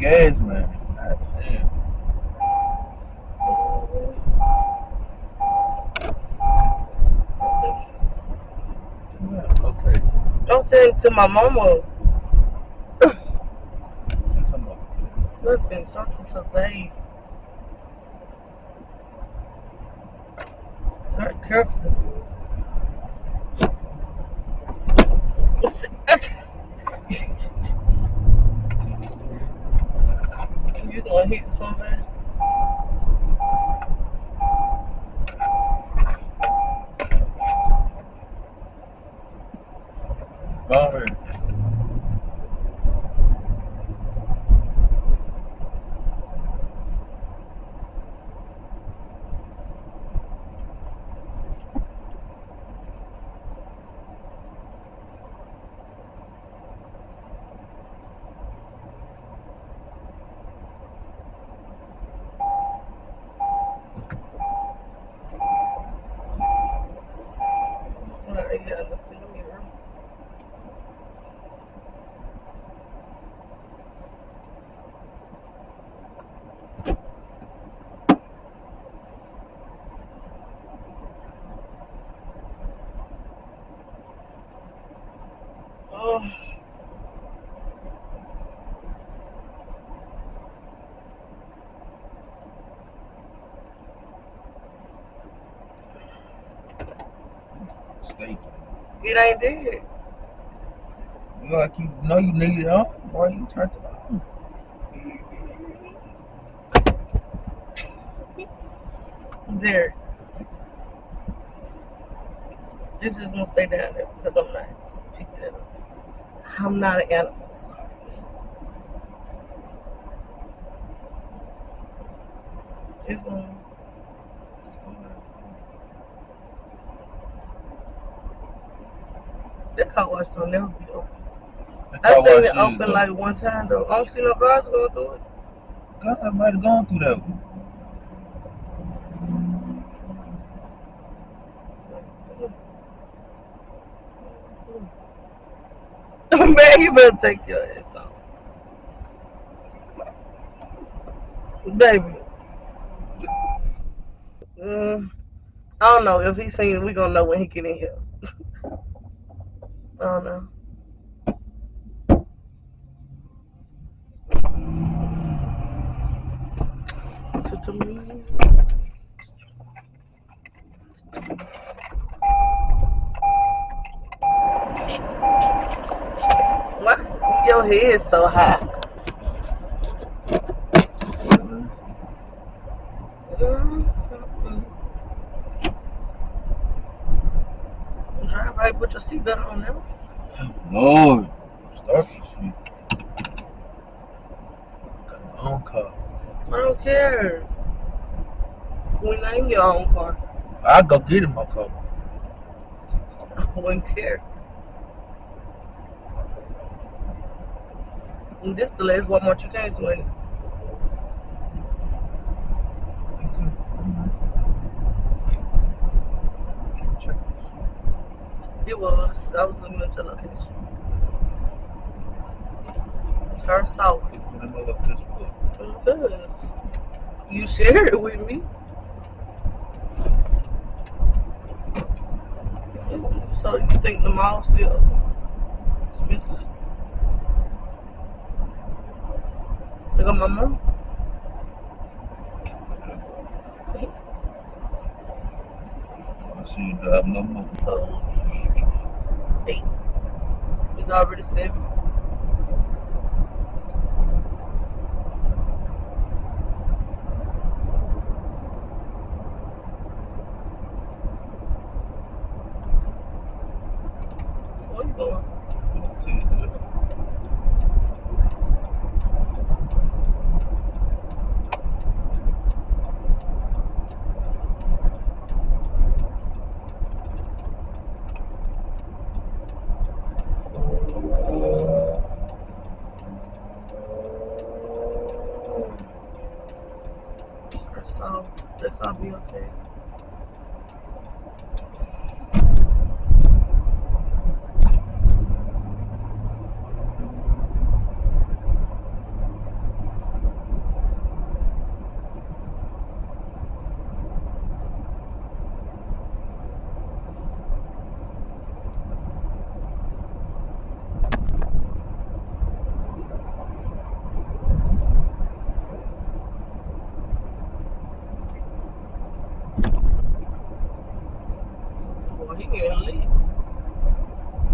gas, man. God damn. Okay. Don't send it to my mama. Nothing, something for save. Not careful. You gonna hit somebody? Go ahead. Alright, yeah, look in the mirror. Oh. Steak. It ain't dead. You like you know you need it on? Why you turned it on? Derrick. This is gonna stay down there because I'm not picking it up. I'm not an animal, sorry. It's gonna. That car wash don't never be open. I seen it open like one time though. I don't see no cars going through it. God might have gone through that one. Man, you better take your ass off. Baby. I don't know. If he seen it, we gonna know when he get in here. I don't know. Why your head so high? Drive right, put your seatbelt on now. Lord, start this shit. Got my own car. I don't care. We name your own car. I'll go get in my car. I wouldn't care. And this the last Walmart you came to, ain't it? It was. I was looking at your location. Turn south. Because you shared it with me. So you think the mall still expensive? Look at my mom. I see you drive no more. 8. It's already 7. Where you going? I see you good. So that could be okay.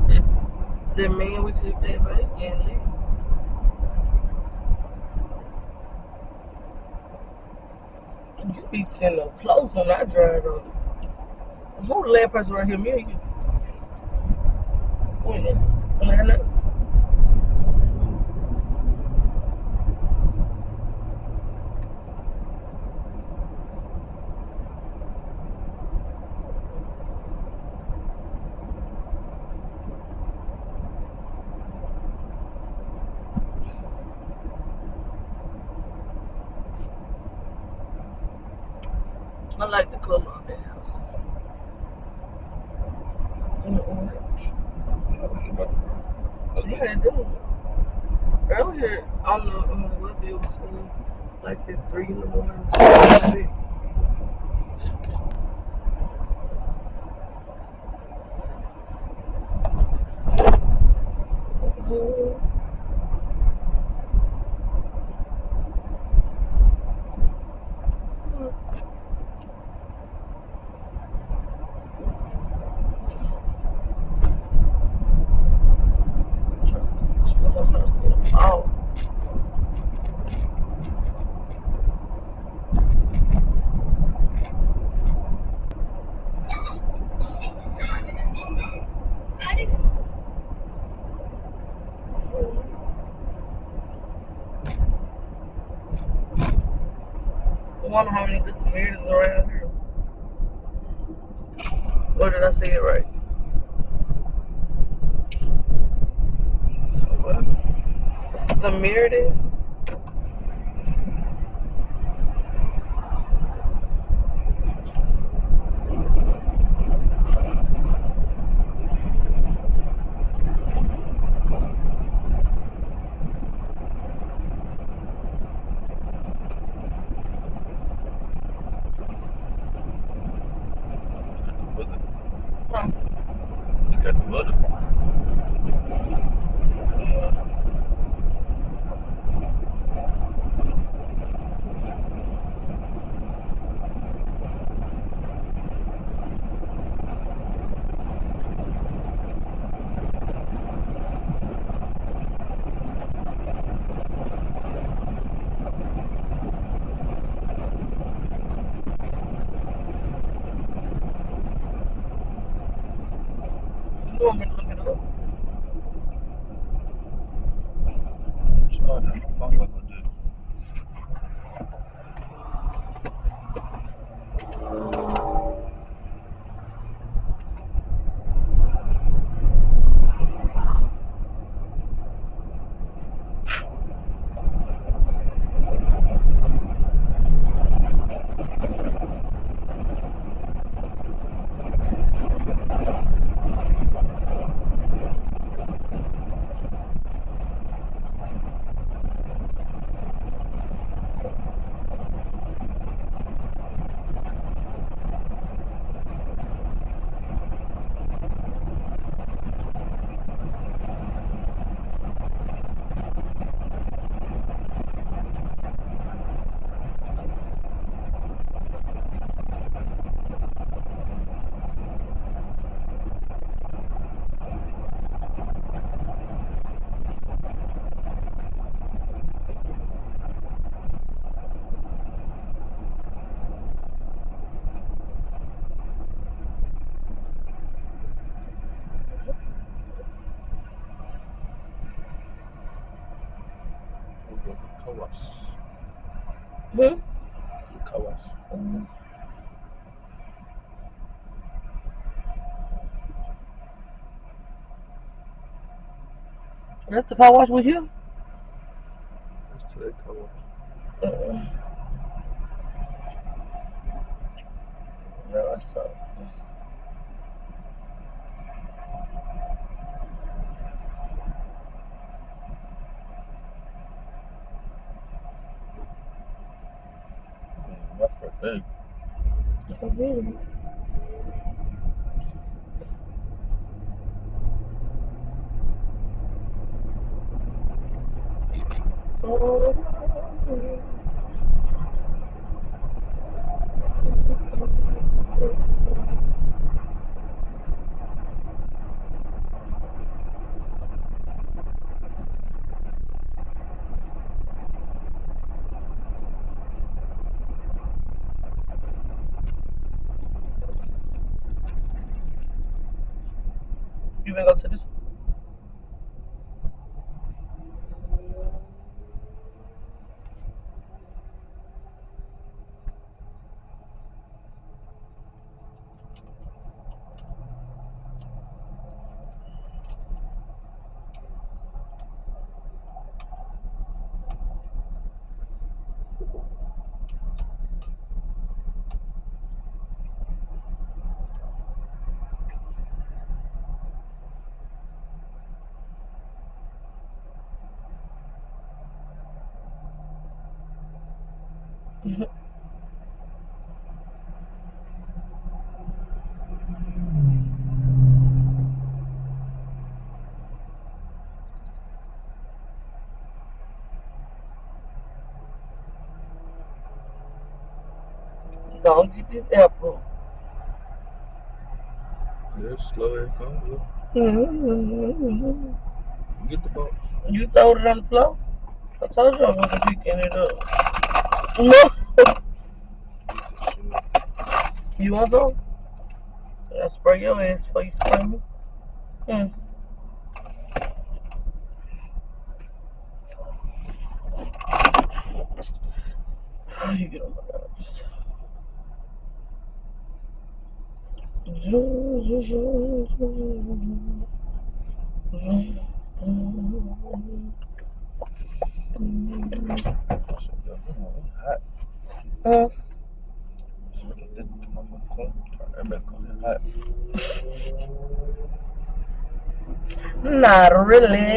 lit. The man we took that back getting lit. You be sitting up close when I drive though. Who the last person right here? Me or you? When I know. I like the color of that house. Yeah, it do. Earlier on the what it was like at 3 in the morning. Oh. I wonder how many good Samaritans around here. Or did I say it right? So what? Samaritan? Huh? Look at the weather. You want me to look it up? Charging my phone like I did. Kawas. Hmm? Kawas. That's the car wash with you? That's today Kawas. No, that's so. My first day. Oh, really? You finna go to this one? Don't get this apple. That's slow and fun. Mm-hmm. Get the box. You throwed it on the floor? I told you I wasn't picking it up. No. You want some? I spray your ass before you spray me. Oh, you get on my nerves. Zoom, zoom, zoom, zoom, zoom. Hot. Uh, Get this motherfucker cold. Turn that back on. It's hot. Not really.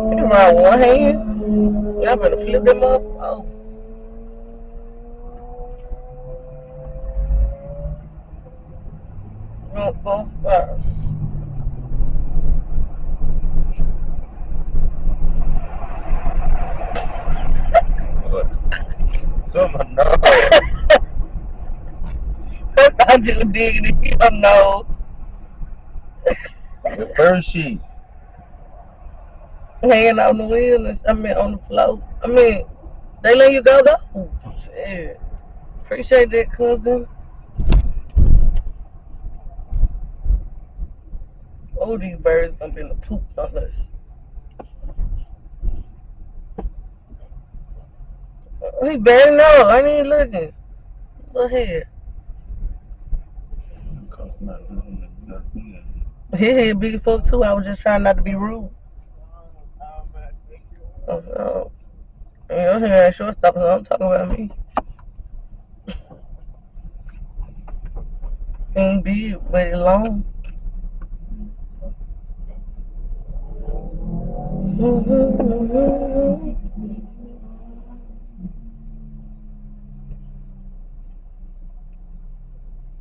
You can ride one hand. Y'all better flip them up. Oh. Go fast. What? Something no. I thought you were digging it. You don't know. The first sheet. Hand on the wheel. On the floor. They let you go. Shit. Appreciate that, cousin. Oh, these birds gonna be in the poop on us. He better know. I ain't even looking. Go ahead. His head big fuck too. I was just trying not to be rude. Oh, your hair ain't shortstop, so I'm talking about me. Ain't big, but it long.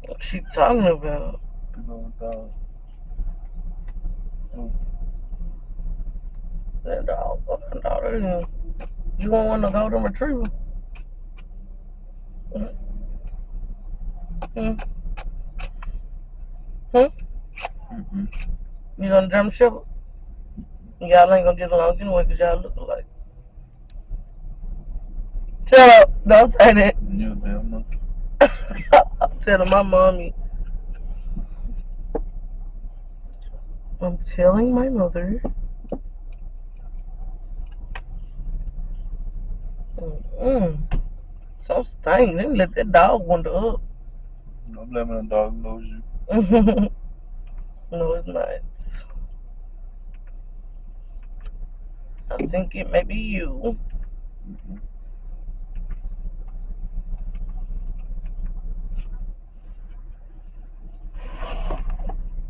What she talking about? That dog. You don't want to golden retriever? Hmm? Mm-hmm. You gonna German Shepherd? Y'all ain't gonna get along anyway because y'all look alike. Shut up. Don't say that. You damn monkey. I'm telling my mommy. I'm telling my mother. So stank. Then let that dog wander up. I'm blaming the dog knows you. No, it's not. I think it may be you. Mm-hmm.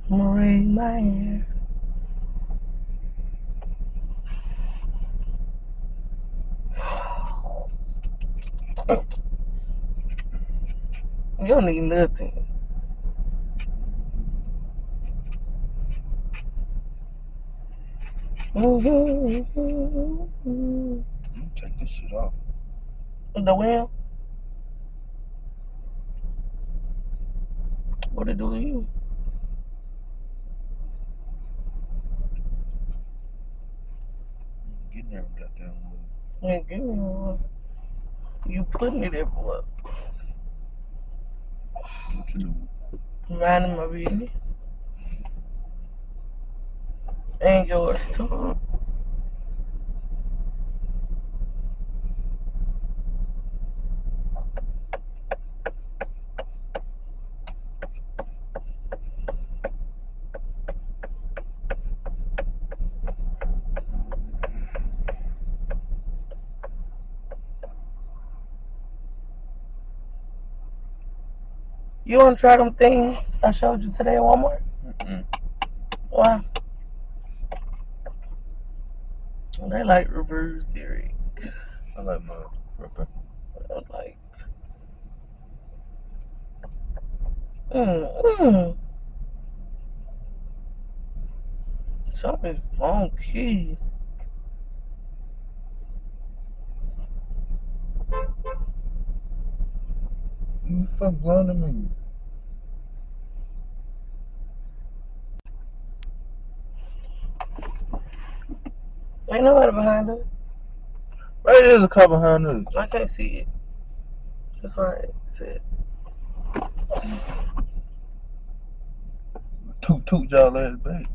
Marie, my hair. You don't need nothing. Take this shit off. The wheel? What it do to you? Get in there with goddamn wood. Yeah, give me one. You putting it everywhere. What you doing? Minding my business. And yours too. You want to try them things I showed you today at Walmart? Mm-mm. Why? They like reverse Derrick. I like my rubber. I was like, mm. Something funky. You fuck blowing to me. Ain't nobody behind us. Right there's a car behind us. I can't see it. That's right. That's it. Toot y'all ass back.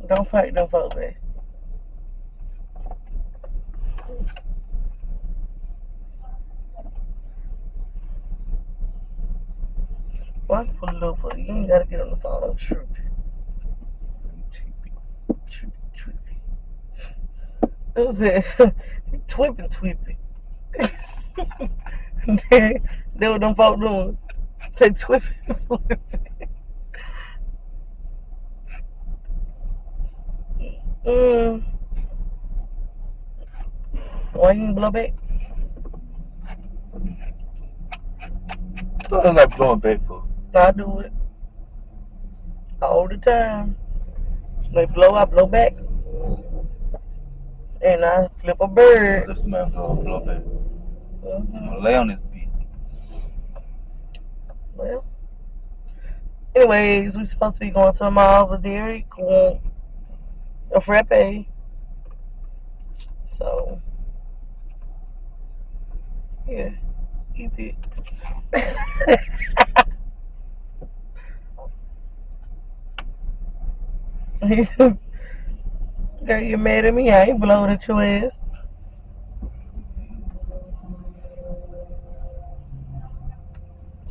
Don't fight them folks, babe. Why you put it up for you? You ain't gotta get on the phone. I'm tripping. Trippy. It was it. Twipping. They what them folks doing. They twipping. Why you ain't blow back? What was I blowing back for? I do it all the time. They blow, I blow back. And I flip a bird. This man blow back. I'm gonna lay on this beat. Well, anyways, we supposed to be going to the mall with Derrick. A frappe. So, yeah, he did. Girl, you mad at me? I ain't blowed at your ass.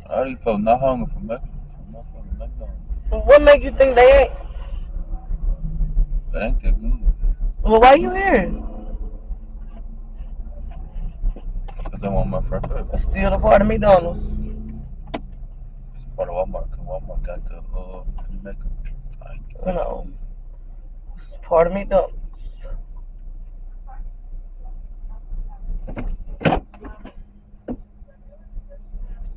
All these folks not hungry for McDonald's. What make you think they ain't? That ain't that good. Well, why you here? Because I want my fresh burger. It's still a part of McDonald's. It's part of Walmart because Walmart got the Jamaica. No. It's part of McDonald's.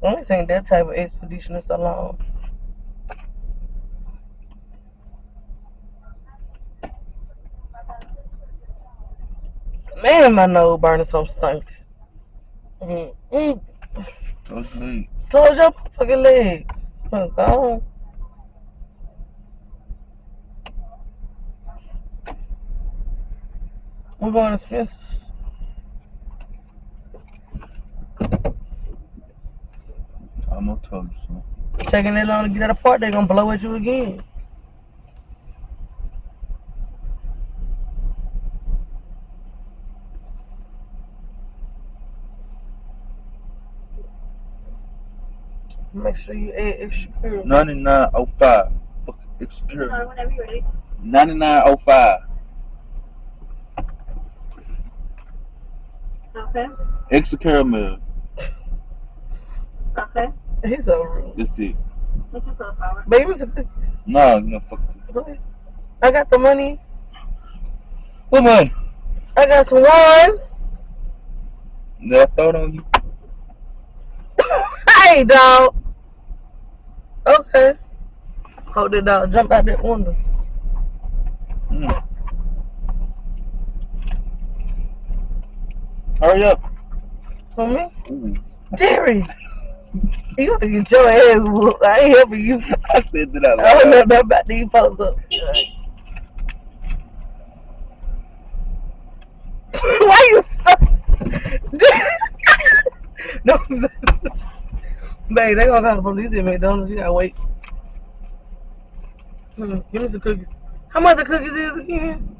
I only seen that type of expedition in so long. Man, my nose burning some stink. Those legs. Close your fucking legs. Go on. We're going to Spencer's. I almost told you so. Taking that long to get out of park, they're gonna blow at you again. Make sure you add extra curl. 99.05. Extra curl. Whenever you're ready. 99.05. Okay. Extra caramel. Okay. He's so rude. That's it. What's your flower? Baby, some cookies. No, you know, fuck it. Okay. I got the money. What money? I got some ones. Did I throw it on you? Hey, dog. Okay. Hold it down. Jump out that window. Hurry up. For me? Ooh. Jerry. You can get your ass whooped. I ain't helping you. I said that out I don't know loud. nothing about these folks up. Why you stuck? No, babe, they gonna call the police at McDonald's. You gotta wait. Give me some cookies. How much the cookies is again?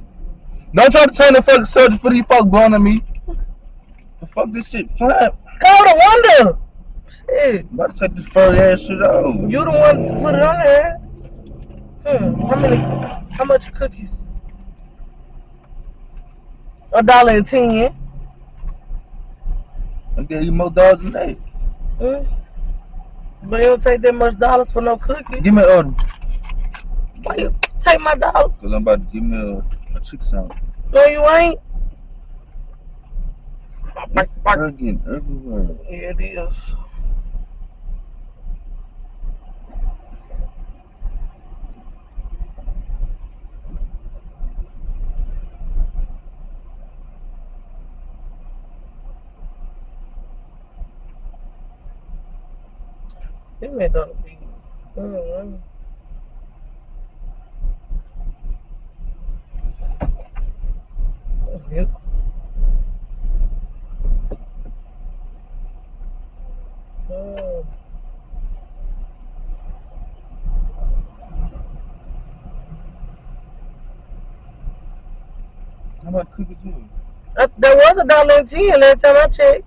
Don't try to turn the fucking subject for these folks blowing at me. The fuck this shit flat. Go to Wonder. Shit. I'm about to take this furry ass shit off. You the one to put it on there. How much cookies? $1.10. I gave you more dollars than that. But you don't take that much dollars for no cookie. Give me an order. Why you take my dollars? Cause I'm about to give me a chicken sandwich. No, you ain't. Fucking everywhere. Yeah, it is. It may not be. Yep. How about cookies too? There was $1.10 last time I checked,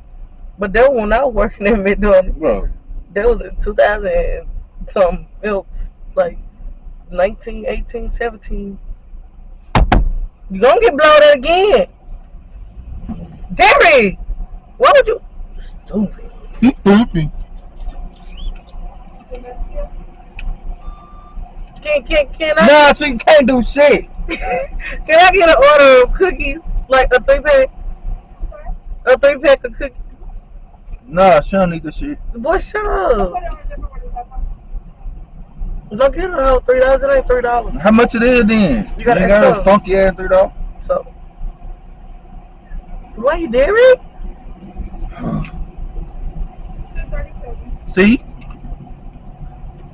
but that was when I was working at McDonald's. Bro. That was in 2000 and something else, like 19, 18, 17. You gonna get blown out again. Derrick! Why would you? Stupid. You stupid. Can I? Nah, she can't do shit. Can I get an order of cookies? Like a 3-pack? A 3-pack of cookies? Nah, she don't need this shit. Boy, shut up. Don't get it all $3. It ain't $3. How much it is then? You got a funky ass $3. So, why you Derrick? See?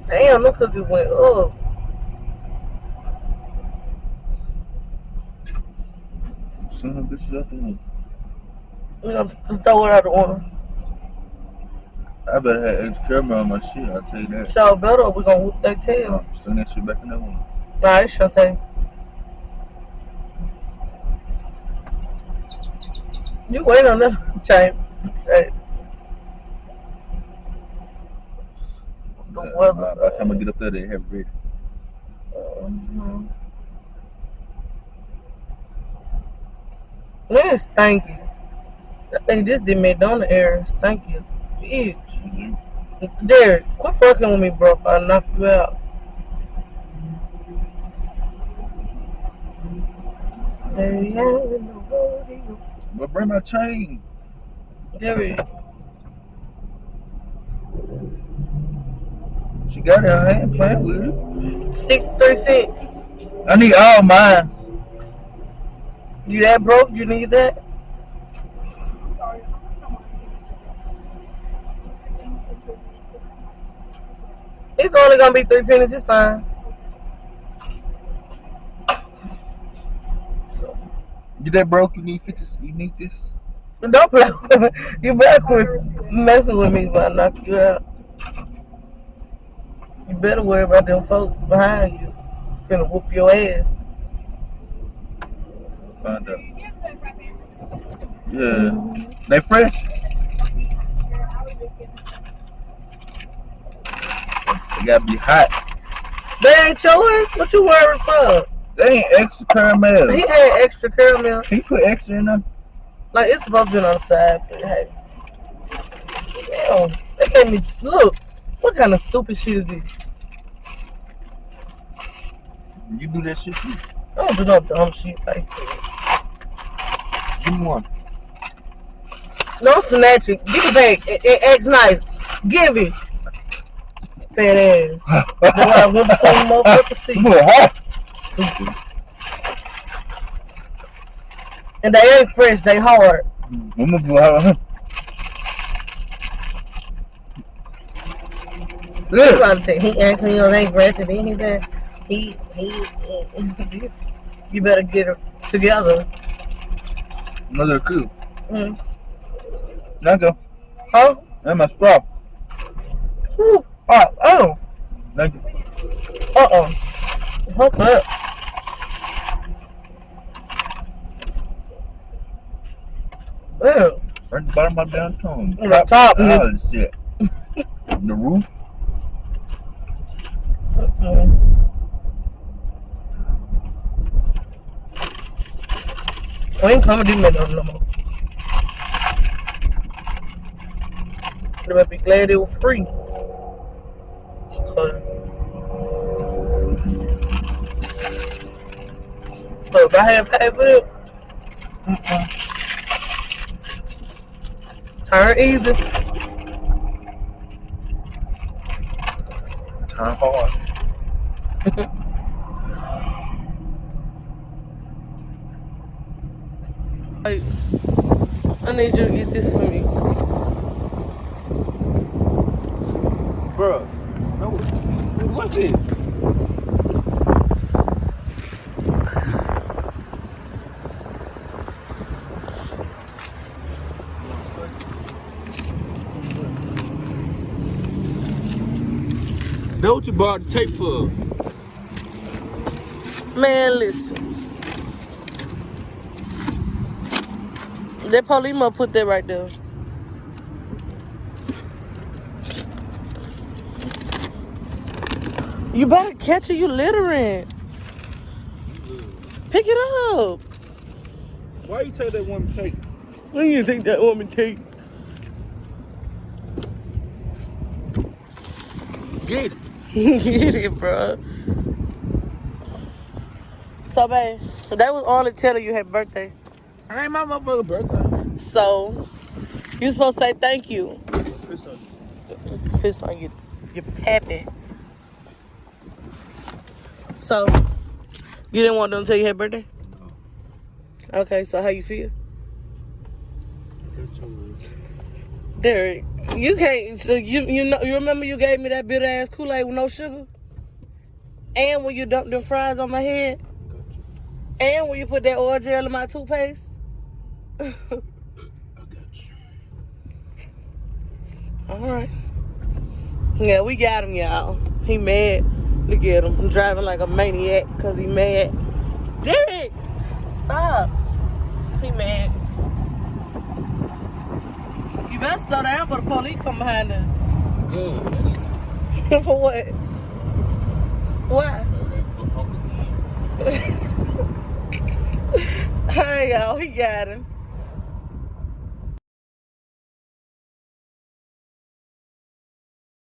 Damn, no cookies went up. Son of a bitch up in We gonna throw it out the window. I better have extra camera on my shit, I'll tell you that. Shout better, we gonna whoop that tail. Sling that shit back in that one. Nah, it's your tail. You wait on that chain. Hey. The weather. By the time I get up there, they have it ready. Man, it's stanky. I think this did McDonald's air. Stanky. Bitch. Mm-hmm. Derrick, quit fucking with me, bro. I'll knock you out. But bring my chain. Derrick. She got it in her hand playing with it. 63 cents. I need all mine. You that broke? You need that? It's only gonna be 3 pennies. It's fine. So, You that broke? You need 50. You need this. don't play with me. You better quit messing with me when I knock you out. You better worry about them folks behind you. Finna whoop your ass. Find out. Yeah. They fresh? They gotta be hot. They ain't yours? What you worried for? They ain't extra caramel. He had extra caramel. He put extra in them. Like, it's supposed to be on the side, but hey. Damn, they gave me, look, what kind of stupid shit is this? You do that shit too. I don't do no dumb shit like that. Give me one. Don't snatch it. Give it back. It acts nice. Give it. Fat ass. That's why I went between motherfuckers' seats. Stupid. And they ain't fresh, they hard. I'm gonna go out. He trying to say he actually ain't fresh and anything. You better get it together. Another coup. Mm. Now go. Huh? That's my straw. Whew. Oh. Thank you. Hook up. Ew. Right at the bottom of my damn tongue. On the top, nigga. Oh, shit. The roof. We ain't coming to do nothing no more. They might be glad it was free. So if I had paid for it, turn easy. Turn hard. Like, I need you to get this for me. Bruh. No. What's it? That's what you bought the tape for. Man, listen. That police must put that right there. You better catch it, you littering. Pick it up. Why you take that woman tape? When you take that woman tape? Get it. Get it, bro. So, babe, that was only telling you happy birthday. I ain't my motherfucking birthday. So, you supposed to say thank you. Piss on you. Piss on you. You're happy. So, you didn't want them to tell you happy birthday? No. Okay, so how you feel? Derrick, you can't. So you know, you remember you gave me that bitter ass Kool-Aid with no sugar, and when you dumped them fries on my head, and when you put that oil gel in my toothpaste. I got you. All right. Yeah, we got him, y'all. He mad. Look at him. I'm driving like a maniac because he mad. Derrick, stop. He mad. You better slow down for the police come behind us. Good. For what? Why? All right, y'all. He got him.